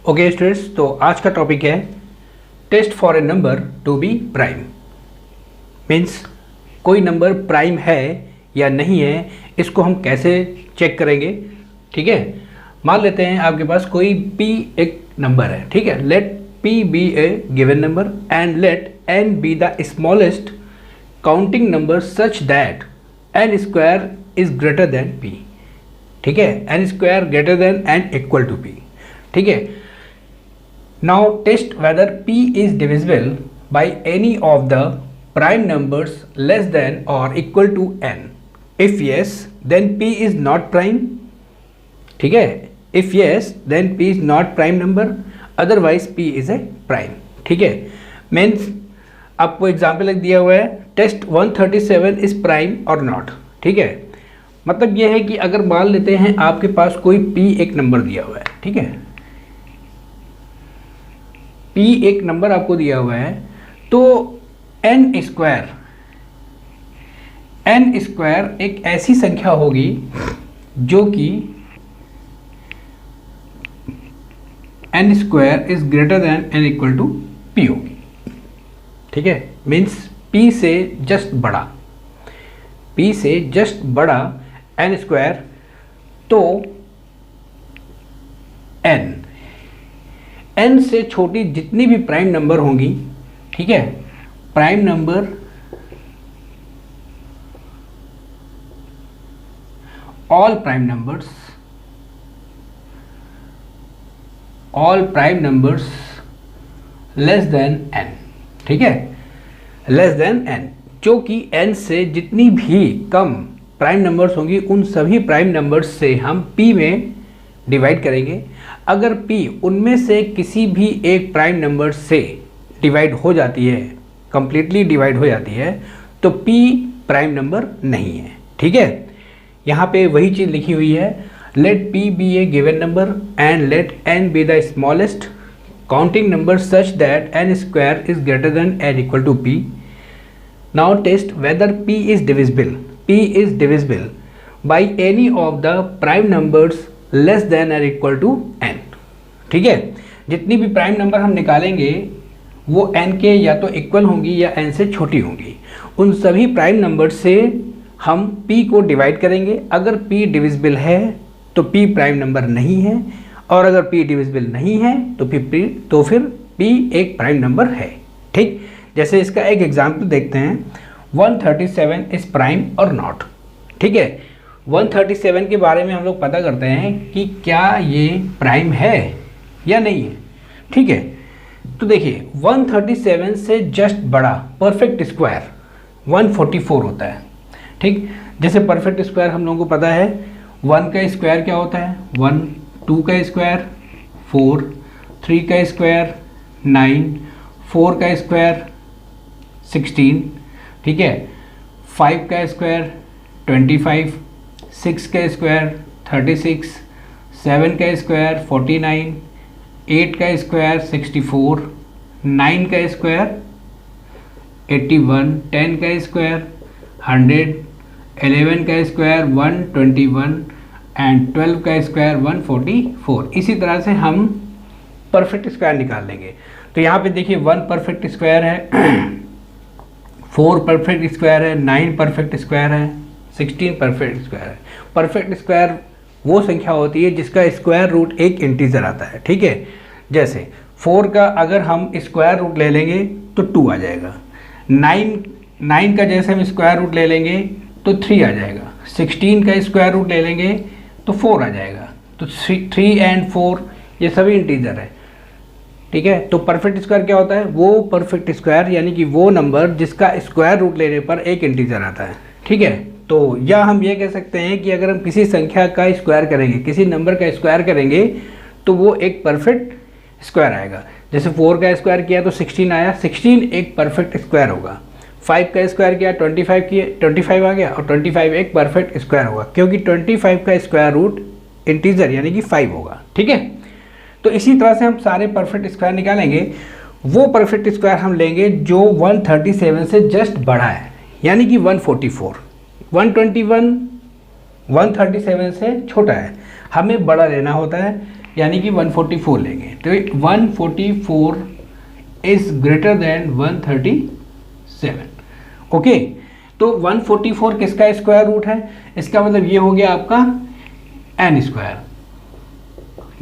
Okay students, तो आज का टॉपिक है test for a number to be prime. Means कोई नंबर प्राइम है या नहीं है, इसको हम कैसे चेक करेंगे। ठीक है, मान लेते हैं आपके पास कोई p एक नंबर है। ठीक है, let p be a given number and let n be the smallest counting number such that n square is greater than p। ठीक है, n square greater than and equal to p। ठीक है, now test whether p is divisible by any of the prime numbers less than or equal to n. If yes, then p is not prime. ठीक है, if yes, then p is not prime number, otherwise p is a prime. ठीक है, means आपको example लिख दिया हुआ है test 137 is prime और नॉट। ठीक है, मतलब यह है कि अगर मान लेते हैं आपके पास कोई p एक नंबर दिया हुआ है। ठीक है, p एक नंबर आपको दिया हुआ है, तो n स्क्वायर एक ऐसी संख्या होगी जो कि n square is greater than n equal to p होगी। ठीक है, मीन्स p से जस्ट बड़ा n स्क्वायर, तो n से छोटी जितनी भी प्राइम नंबर होंगी, ठीक है, prime number all prime numbers less then n। ठीक है, लेस देन n, जो कि n से जितनी भी कम प्राइम नंबर्स होंगी उन सभी प्राइम नंबर्स से हम p में डिवाइड करेंगे। अगर p उनमें से किसी भी एक प्राइम नंबर से डिवाइड हो जाती है, कंप्लीटली डिवाइड हो जाती है, तो p प्राइम नंबर नहीं है। ठीक है, यहाँ पे वही चीज़ लिखी हुई है, let p be a given number and let n be the smallest counting number such that n square is greater than n equal to p। Now test whether p is divisible by any of the prime numbers less than or equal to n। ठीक है, जितनी भी prime number हम निकालेंगे वो n के या तो इक्वल होंगी या n से छोटी होंगी। उन सभी प्राइम नंबर से हम p को डिवाइड करेंगे। अगर p डिविजिबल है तो p प्राइम नंबर नहीं है, और अगर p डिविजिबल नहीं है तो फिर p एक प्राइम नंबर है। ठीक, जैसे इसका एक एग्जाम्पल देखते हैं, 137 इज प्राइम और नॉट। ठीक है, 137 के बारे में हम लोग पता करते हैं कि क्या ये प्राइम है या नहीं है। ठीक है, तो देखिए 137 से जस्ट बड़ा परफेक्ट स्क्वायर 144 होता है। ठीक, जैसे परफेक्ट स्क्वायर हम लोगों को पता है, 1 का स्क्वायर क्या होता है 1, 2 का स्क्वायर 4, 3 का स्क्वायर 9, 4 का स्क्वायर 16। ठीक है, 5 का स्क्वायर 25, 6 का स्क्वायर 36, 7 का स्क्वायर 49, 8 का स्क्वायर 64, 9 का स्क्वायर 81, 10 का स्क्वायर 100, 11 का स्क्वायर 121 एंड 12 का स्क्वायर 144। इसी तरह से हम परफेक्ट स्क्वायर निकाल लेंगे। तो यहाँ पे देखिए 1 परफेक्ट स्क्वायर है, 4 परफेक्ट स्क्वायर है, 9 परफेक्ट स्क्वायर है, 16 परफेक्ट स्क्वायर है। परफेक्ट स्क्वायर वो संख्या होती है जिसका स्क्वायर रूट एक इंटीजर आता है। ठीक है, जैसे 4 का अगर हम स्क्वायर रूट ले लेंगे तो 2 आ जाएगा, 9 का जैसे हम स्क्वायर रूट ले लेंगे तो 3 आ जाएगा, 16 का स्क्वायर रूट ले लेंगे तो 4 आ जाएगा। तो 3 एंड 4 ये सभी इंटीजर है। ठीक है, तो परफेक्ट स्क्वायर क्या होता है, वो परफेक्ट स्क्वायर यानी कि वो नंबर जिसका स्क्वायर रूट लेने पर एक इंटीजर आता है। ठीक है, तो या हम ये कह सकते हैं कि अगर हम किसी संख्या का स्क्वायर करेंगे, किसी नंबर का स्क्वायर करेंगे, तो वो एक परफेक्ट स्क्वायर आएगा। जैसे 4 का स्क्वायर किया तो 16 आया, 16 एक परफेक्ट स्क्वायर होगा। 5 का स्क्वायर किया 25 आ गया, और 25 एक परफेक्ट स्क्वायर होगा, क्योंकि 25 का स्क्वायर रूट इंटीजर यानी कि 5 होगा। ठीक है, तो इसी तरह से हम सारे परफेक्ट स्क्वायर निकालेंगे। वो परफेक्ट स्क्वायर हम लेंगे जो 137 से जस्ट बड़ा है, यानी कि 144। 121 137 से छोटा है, हमें बड़ा लेना होता है, यानी कि 144 लेंगे। तो 144 इज ग्रेटर देन 137। ओके, तो 144 किसका स्क्वायर रूट है? इसका मतलब ये हो गया आपका एन स्क्वायर।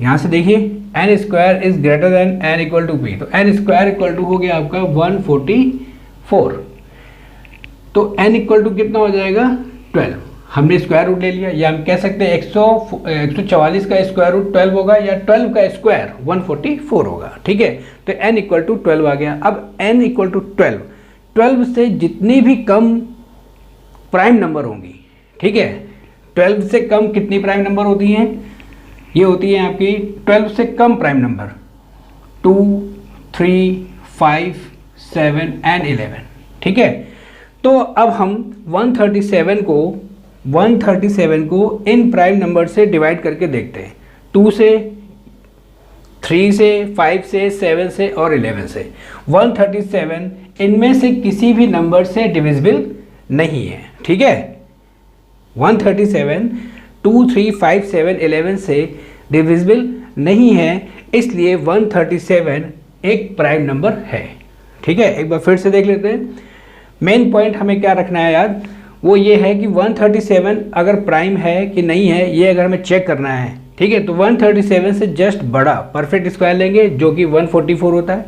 यहां से देखिए n square is greater than n equal to p, तो एन स्क्वायर इक्वल टू हो गया आपका 144। तो एन इक्वल टू कितना हो जाएगा 12। हमने स्क्वायर रूट ले लिया, या हम कह सकते हैं 144 का स्क्वायर रूट 12 होगा, या 12 का स्क्वायर 144 होगा। ठीक है, तो एन इक्वल टू 12 आ गया। अब एन इक्वल टू 12 से जितनी भी कम प्राइम नंबर होंगी, ठीक है, 12 से कम कितनी प्राइम नंबर होती हैं? ये होती है आपकी 12 से कम प्राइम नंबर 2, 3, 5, 7 एंड 11। ठीक है, तो अब हम 137 को इन प्राइम नंबर से डिवाइड करके देखते हैं, 2 से, 3 से, 5 से, 7 से और 11 से। 137 इनमें से किसी भी नंबर से डिविजिबल नहीं है। ठीक है, 137 2, 3, 5, 7, 11 से डिविजिबल नहीं है, इसलिए 137 एक प्राइम नंबर है। ठीक है, एक बार फिर से देख लेते हैं। मेन पॉइंट हमें क्या रखना है यार, वो ये है कि 137 अगर प्राइम है कि नहीं है, ये अगर हमें चेक करना है। ठीक है, तो 137 से जस्ट बड़ा परफेक्ट स्क्वायर लेंगे जो कि 144 होता है।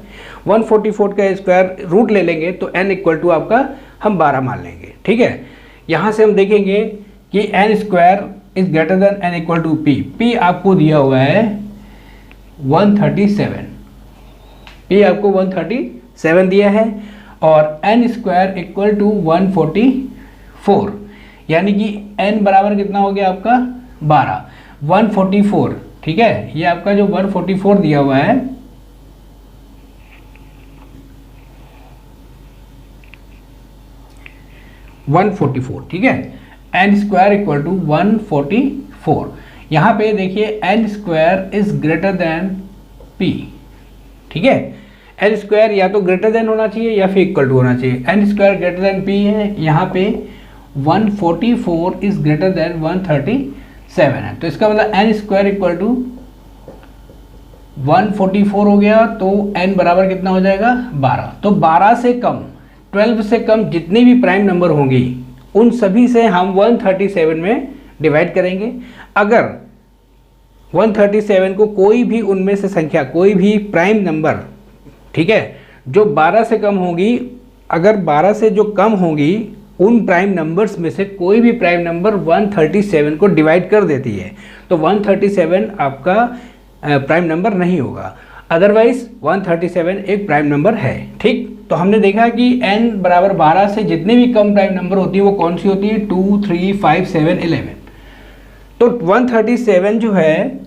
144 का स्क्वायर रूट ले लेंगे तो n इक्वल टू आपका हम 12 मान लेंगे। ठीक है, यहाँ से हम देखेंगे कि n square is greater than n equal to p. P आपको दिया हुआ है 137, पी आपको 137 दिया है, और एन स्क्वायर इक्वल टू 144, यानी कि एन बराबर कितना हो गया आपका 12, 144। ठीक है, ये आपका जो 144 दिया हुआ है, ठीक है, एन स्क्वायर इक्वल टू 144। यहाँ पे देखिए n square is greater than p. ठीक है, एन स्क्वायर या तो ग्रेटर देन होना चाहिए या फिर इक्वल टू होना चाहिए। N square greater than p है, यहाँ पे 144 इज ग्रेटर देन 137 है, तो इसका मतलब एन स्क्वायर इक्वल टू 144 हो गया, तो एन बराबर कितना हो जाएगा 12। तो 12 से कम, 12 से कम जितनी भी प्राइम नंबर होंगी उन सभी से हम 137 में डिवाइड करेंगे। अगर 137 को कोई भी उनमें से संख्या, कोई भी प्राइम नंबर, ठीक है, जो 12 से कम होगी, अगर 12 से जो कम होगी उन प्राइम नंबर्स में से कोई भी प्राइम नंबर 137 को डिवाइड कर देती है, तो 137 आपका प्राइम नंबर नहीं होगा। अदरवाइज 137 एक प्राइम नंबर है। ठीक, तो हमने देखा कि n बराबर 12 से जितने भी कम प्राइम नंबर होती है वो कौन सी होती है, 2, 3, 5, 7, 11। तो 137 जो है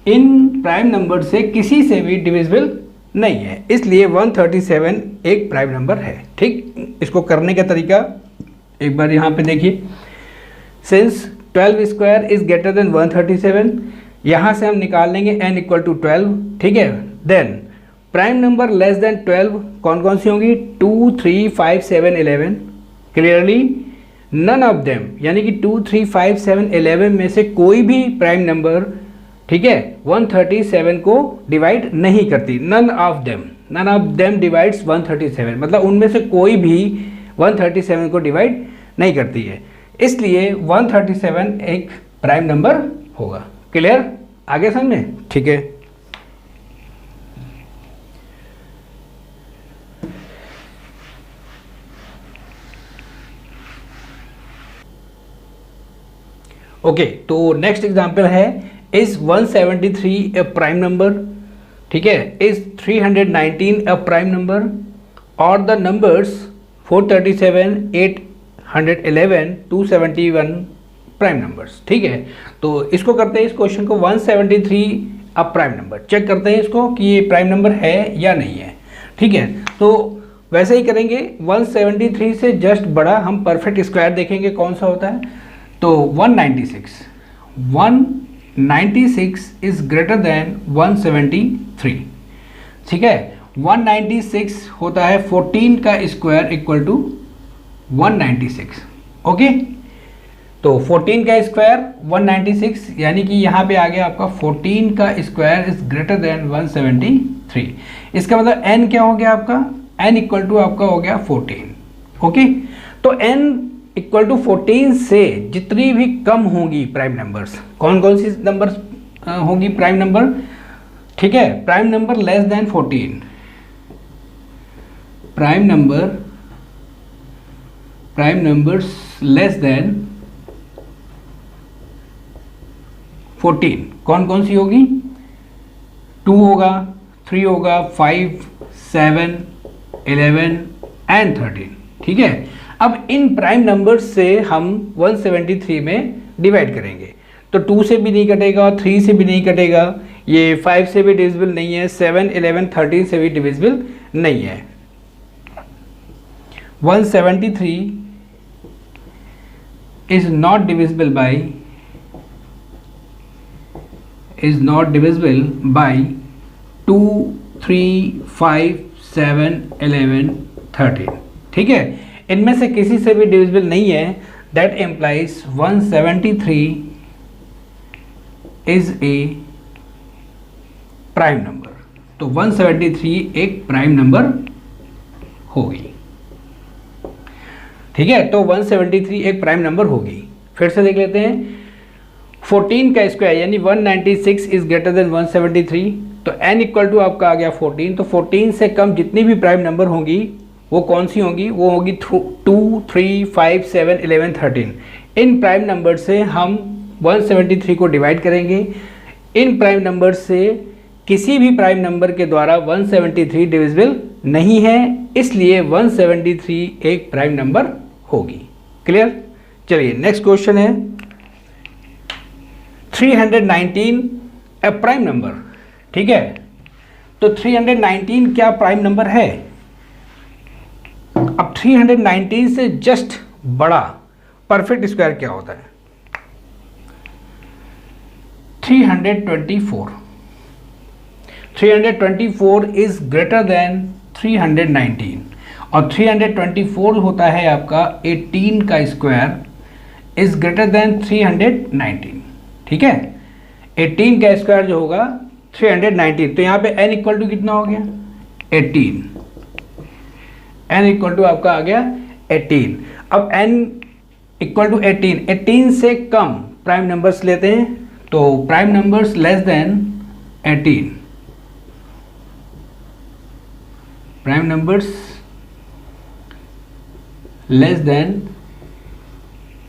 इन प्राइम नंबर से किसी से भी डिविजिबल नहीं है, इसलिए 137 एक प्राइम नंबर है। ठीक, इसको करने का तरीका एक बार यहाँ पे देखिए। Since 12 square is greater then 137, यहाँ से हम निकाल लेंगे n इक्वल टू 12। ठीक है, then prime number less than 12 कौन कौन सी होंगी, 2, 3, 5, 7, 11। क्लियरली नन ऑफ देम, यानी कि 2, 3, 5, 7, 11 में से कोई भी प्राइम नंबर, ठीक है, 137 को डिवाइड नहीं करती। नन ऑफ देम डिवाइड्स 137, मतलब उनमें से कोई भी 137 को डिवाइड नहीं करती है, इसलिए 137 एक प्राइम नंबर होगा। क्लियर, आगे समझ में? ठीक है, ओके, तो नेक्स्ट एग्जांपल है, इज 173 ए प्राइम नंबर? ठीक है, इज 319 ए प्राइम नंबर? और द नंबर्स 437, 811, 271 प्राइम नंबर्स। ठीक है, तो इसको करते हैं, इस क्वेश्चन को 173 अब प्राइम नंबर चेक करते हैं इसको कि ये प्राइम नंबर है या नहीं है। ठीक है, तो वैसे ही करेंगे, 173 से जस्ट बड़ा हम परफेक्ट स्क्वायर देखेंगे कौन सा होता है, तो 196 इज ग्रेटर देन 173। ठीक है, 196 होता है 14 का स्क्वायर इक्वल टू 196। ओके, तो 14 का स्क्वायर 196, यानी कि यहाँ पे आ गया आपका 14 का स्क्वायर इज ग्रेटर देन 173। इसका मतलब n क्या हो गया आपका, n इक्वल टू आपका हो गया 14। ओके, तो n इक्वल टू 14 से जितनी भी कम होंगी प्राइम नंबर्स, कौन कौन सी नंबर्स होंगी प्राइम नंबर, ठीक है, prime number less then 14, prime numbers less then 14 कौन कौन सी होगी, 2 होगा, 3 होगा, 5, 7, 11 एंड 13। ठीक है, अब इन प्राइम नंबर्स से हम 173 में डिवाइड करेंगे, तो 2 से भी नहीं कटेगा, 3 से भी नहीं कटेगा, ये 5 से भी डिविजिबल नहीं है, 7, 11, 13 से भी डिविजिबल नहीं है। 173 is not divisible by 2, 3, 5, 7, 11, 13। ठीक है, इनमें से किसी से भी डिविजिबल नहीं है, that implies 173 is a prime number. तो 173 एक प्राइम नंबर होगी। ठीक है, तो 173 एक प्राइम नंबर होगी। फिर से देख लेते हैं, 14 का स्क्वायर यानी 196 इज ग्रेटर देन 173, तो n इक्वल टू आपका आ गया 14, तो 14 से कम जितनी भी प्राइम नंबर होंगी वो कौन सी होंगी, वो होगी 2, 3, 5, 7, 11, 13। इन प्राइम नंबर से हम 173 को डिवाइड करेंगे। इन प्राइम नंबर से किसी भी प्राइम नंबर के द्वारा 173 डिविजिबल नहीं है, इसलिए 173 एक प्राइम नंबर होगी। क्लियर? चलिए नेक्स्ट क्वेश्चन है 319 ए प्राइम नंबर। ठीक है, तो 319 क्या प्राइम नंबर है? अब 319 से जस्ट बड़ा परफेक्ट स्क्वायर क्या होता है? 324। 324 इज ग्रेटर देन 319 और 324 होता है आपका 18 का स्क्वायर इज ग्रेटर देन 319। ठीक है, 18 का स्क्वायर जो होगा 319, तो यहाँ पे n इक्वल टू कितना हो गया 18, n इक्वल टू आपका आ गया 18। अब n इक्वल टू 18, 18 से कम प्राइम नंबर्स लेते हैं, तो prime numbers less then 18, prime numbers less then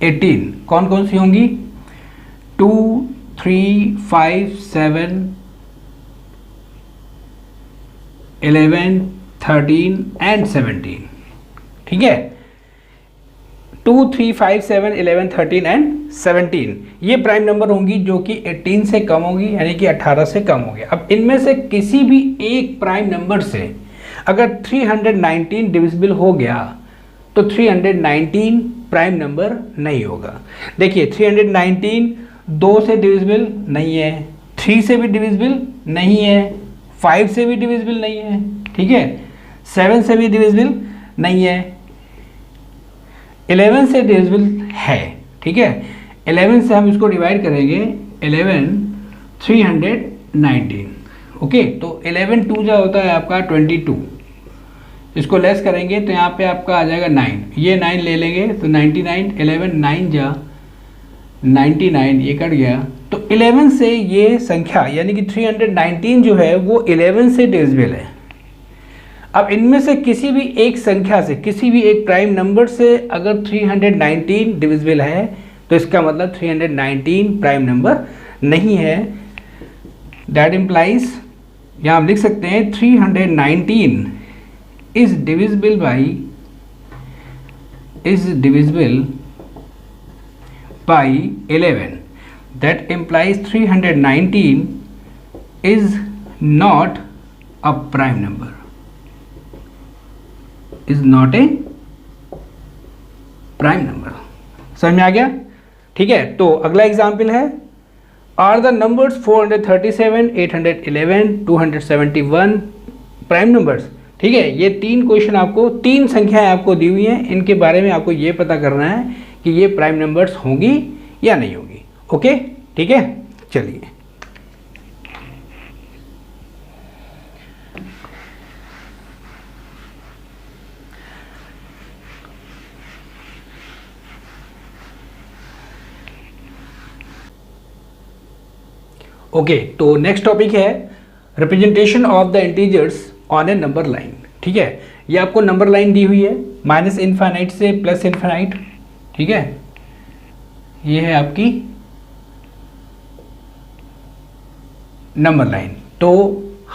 18 कौन कौन सी होंगी? 2, 3, 5, 7, 11, 13 एंड 17। ठीक है, 2, 3, 5, 7, 11, 13 एंड 17 ये प्राइम नंबर होंगी जो कि 18 से कम होगी, यानी कि 18 से कम होगी। अब इनमें से किसी भी एक प्राइम नंबर से अगर 319 डिविजिबल हो गया तो 319 प्राइम नंबर नहीं होगा। देखिए 319 2 से डिविजिबल नहीं है, 3 से भी डिविजिबल नहीं है, 5 से भी डिविजिबल नहीं है, ठीक है, 7 से भी डिविजिबल नहीं है, 11 से डिविजिबल है। ठीक है, 11 से हम इसको डिवाइड करेंगे, 11 319। ओके, तो 11 2 जो होता है आपका 22, इसको लेस करेंगे तो यहाँ पे आपका आ जाएगा 9, ये 9 ले लेंगे तो 99, 11 9 जा 99, ये कट गया, तो 11 से ये संख्या यानी कि 319 जो है वो 11 से डिविजिबल है। अब इनमें से किसी भी एक संख्या से, किसी भी एक प्राइम नंबर से अगर 319 डिविजिबल है तो इसका मतलब 319 प्राइम नंबर नहीं है। दैट इम्प्लाइज, यहाँ हम लिख सकते हैं 319 is divisible by 11. That implies 319 is not a prime number, is not a prime number। समझ में आ गया? ठीक है, तो अगला एग्जाम्पल है, are the numbers 437, 811, 271 prime numbers. ठीक है, ये 3 क्वेश्चन आपको, 3 संख्याएं आपको दी हुई हैं, इनके बारे में आपको ये पता करना है कि ये प्राइम नंबर्स होंगी या नहीं होगी। ओके, ठीक है, चलिए। ओके, तो नेक्स्ट टॉपिक है representation of the integers on A number line. ठीक है, ये आपको नंबर लाइन दी हुई है माइनस इनफाइनाइट से प्लस इनफाइनाइट। ठीक है, ये है आपकी नंबर लाइन। तो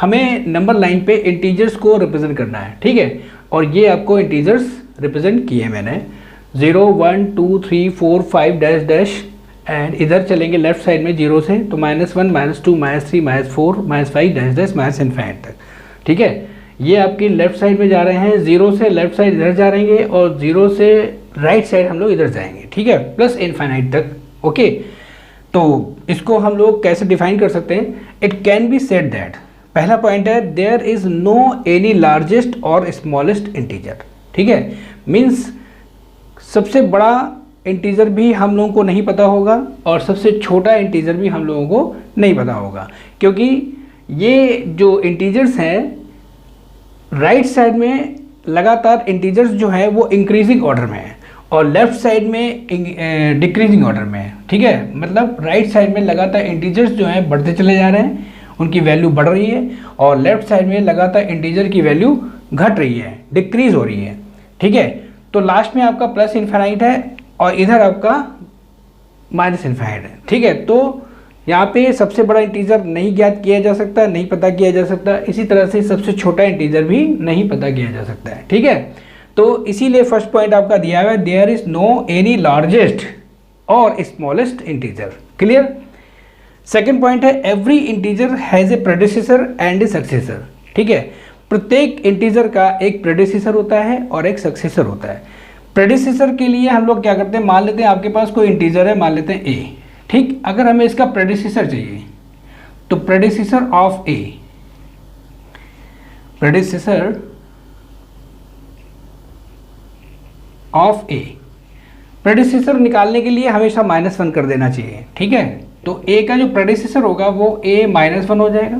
हमें नंबर लाइन पे इंटीजर्स को रिप्रेजेंट करना है। ठीक है, और ये आपको इंटीजर्स रिप्रेजेंट किए मैंने 0 1 2 3 4 5 डैश डैश, एंड इधर चलेंगे लेफ्ट साइड में 0 से तो -1 -2 -3 -4 -5 डैश डैश माइनस इनफाइनाइट तक। ठीक है, ये आपकी लेफ्ट साइड में जा रहे हैं, 0 से लेफ्ट साइड इधर जा रहेंगे और 0 से राइट साइड हम लोग इधर जाएंगे। ठीक है, प्लस इनफाइनाइट तक। ओके, तो इसको हम लोग कैसे डिफाइन कर सकते हैं? It can be said that, पहला पॉइंट है there is no any largest और स्मॉलेस्ट इंटीजर। ठीक है, मीन्स सबसे बड़ा इंटीजर भी हम लोगों को नहीं पता होगा और सबसे छोटा इंटीजर भी हम लोगों को नहीं पता होगा, क्योंकि ये जो इंटीजर्स हैं राइट साइड में लगातार इंटीजर्स जो है वो इंक्रीजिंग ऑर्डर में है और लेफ्ट साइड में डिक्रीजिंग ऑर्डर में है। ठीक है, मतलब राइट साइड में लगातार इंटीजर्स जो हैं बढ़ते चले जा रहे हैं, उनकी वैल्यू बढ़ रही है, और लेफ्ट साइड में लगातार इंटीजर की वैल्यू घट रही है, डिक्रीज हो रही है। ठीक है, तो लास्ट में आपका प्लस इनफाइनाइट है और इधर आपका माइनस इनफाइनाइट है। ठीक है, तो यहाँ पे सबसे बड़ा इंटीजर नहीं ज्ञात किया जा सकता, नहीं पता किया जा सकता, इसी तरह से सबसे छोटा इंटीजर भी नहीं पता किया जा सकता है। ठीक है, तो इसीलिए फर्स्ट पॉइंट आपका दिया हुआ है there is no any largest और smallest integer. Clear? Second point है every integer has a predecessor and a successor. ठीक है, प्रत्येक इंटीजर का एक प्रेडिसेसर होता है और एक सक्सेसर होता है। प्रेडिसेसर के लिए हम लोग क्या करते हैं, मान लेते हैं आपके पास कोई इंटीजर है, मान लेते हैं ए। ठीक, अगर हमें इसका प्रेडिसेसर चाहिए तो predecessor of A, predecessor of A, predecessor निकालने के लिए हमेशा -1 कर देना चाहिए। ठीक है, तो ए का जो प्रेडिसेसर होगा वो a -1 हो जाएगा।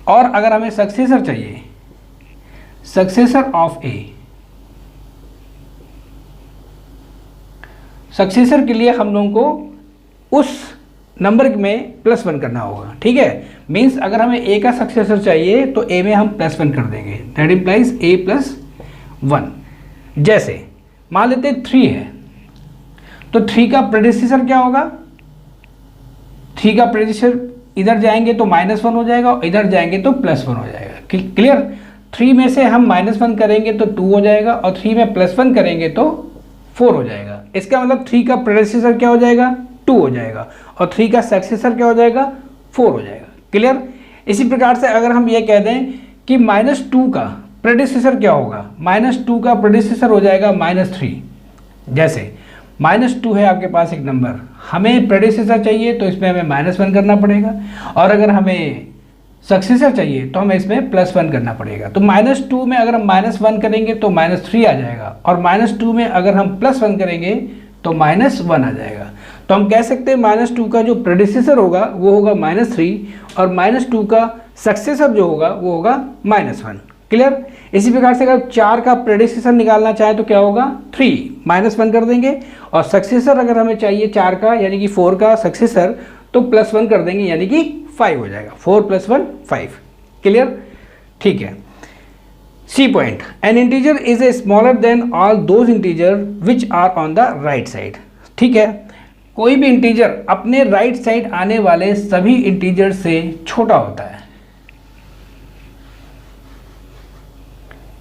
और अगर हमें सक्सेसर चाहिए, सक्सेसर ऑफ ए, सक्सेसर के लिए हम लोगों को उस नंबर में +1 करना होगा। ठीक है, मीन्स अगर हमें a का सक्सेसर चाहिए तो a में हम +1 कर देंगे, दैट इम्प्लाइज a+1। जैसे मान लेते 3 है तो 3 का प्रेडिसेसर क्या होगा, 3 का प्रेडिसेसर इधर जाएंगे तो -1 हो जाएगा और इधर जाएंगे तो +1 हो जाएगा। क्लियर? 3 में से हम -1 करेंगे तो 2 हो जाएगा और 3 में +1 करेंगे तो 4 हो जाएगा। इसका मतलब 3 का प्रेडिसेसर क्या हो जाएगा, 2 हो जाएगा, और 3 का सक्सेसर क्या हो जाएगा, 4 हो जाएगा। क्लियर? इसी प्रकार से अगर हम ये कह दें कि -2 का प्रेडिसेसर क्या होगा, -2 का प्रेडिसेसर हो जाएगा -3। जैसे -2 है आपके पास एक नंबर, हमें प्रेडिसेसर चाहिए तो इसमें हमें -1 करना पड़ेगा, और अगर हमें सक्सेसर चाहिए तो हमें इसमें +1 करना पड़ेगा। तो -2 में अगर हम -1 करेंगे तो -3 आ जाएगा, और -2 में अगर हम +1 करेंगे तो -1 आ जाएगा। तो हम कह सकते हैं -2 का जो प्रेडिसेसर होगा वो होगा -3 और -2 का सक्सेसर जो होगा वो होगा -1। क्लियर? इसी प्रकार से अगर 4 का प्रेडिसेसर निकालना चाहे तो क्या होगा, 3 -1 कर देंगे, और सक्सेसर अगर हमें चाहिए 4 का यानी कि 4 का सक्सेसर तो +1 कर देंगे यानी कि 5 हो जाएगा। 4 + 1 5। क्लियर? ठीक है। C point, an integer is a smaller than all those integer which are on the right side. ठीक है, कोई भी इंटीजर अपने राइट साइड आने वाले सभी इंटीजर से छोटा होता है।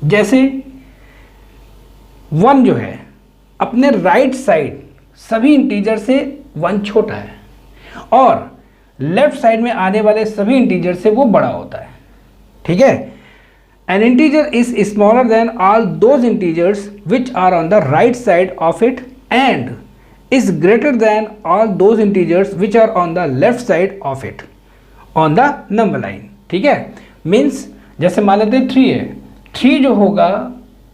जैसे 1 जो है अपने राइट साइड सभी इंटीजर से 1 छोटा है, और लेफ्ट साइड में आने वाले सभी इंटीजर से वो बड़ा होता है। ठीक है, an integer is smaller than all those integers which are on the right side of it and is greater than all those integers which are on the left side of it on the number line। ठीक है, means जैसे मान लेते 3 है, 3 जो होगा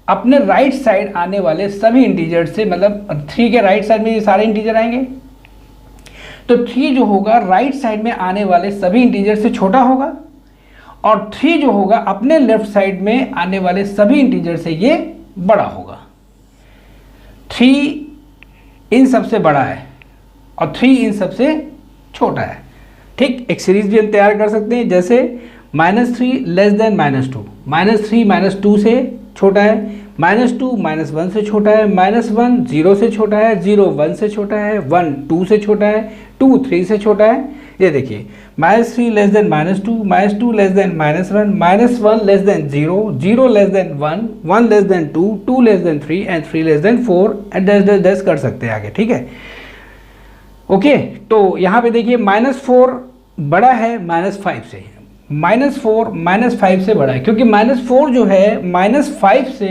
अपने right side आने वाले सभी इंटीजर से, मतलब 3 के राइट साइड में ये सारे इंटीजर आएंगे, तो 3 जो होगा राइट साइड में आने वाले सभी इंटीजर से छोटा होगा, और 3 जो होगा अपने लेफ्ट साइड में आने वाले सभी इंटीजर से ये बड़ा होगा। 3 इन सबसे बड़ा है और 3 इन सबसे छोटा है। ठीक, एक सीरीज भी हम तैयार कर सकते हैं, जैसे -3 लेस देन -2, -3 -2 से छोटा है, -2 -1 से छोटा है, -1 0 से छोटा है, 0 1 से छोटा है, 1 2 से छोटा है, 2 3 से छोटा है। ये देखिए -3 less than -2, -2 less than -1, -1 less than 0, 0 less than 1, 1 less than 2, 2 less than 3 and 3 less than 4 and dash कर सकते हैं आगे। ठीक है, ओके। तो यहाँ पे देखिए -4 बड़ा है -5 से, -4 -5 से बड़ा है, क्योंकि -4 जो है -5 से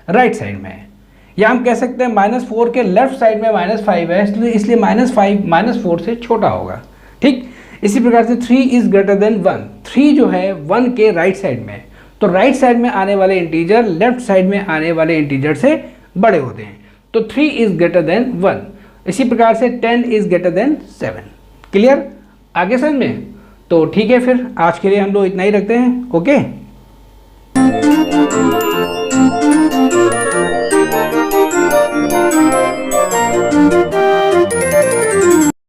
राइट साइड में है, या हम कह सकते हैं -4 के लेफ्ट साइड में -5 है, इसलिए -5 -4 से छोटा होगा। ठीक, इसी प्रकार से 3 इज ग्रेटर देन 1, 3 जो है 1 के राइट साइड में है, तो राइट साइड में आने वाले इंटीजर लेफ्ट साइड में आने वाले इंटीजर से बड़े होते हैं, तो 3 इज ग्रेटर देन 1। इसी प्रकार से 10 इज ग्रेटर देन 7। क्लियर, आगे समझ में? तो ठीक है, फिर आज के लिए हम लोग इतना ही रखते हैं। ओके।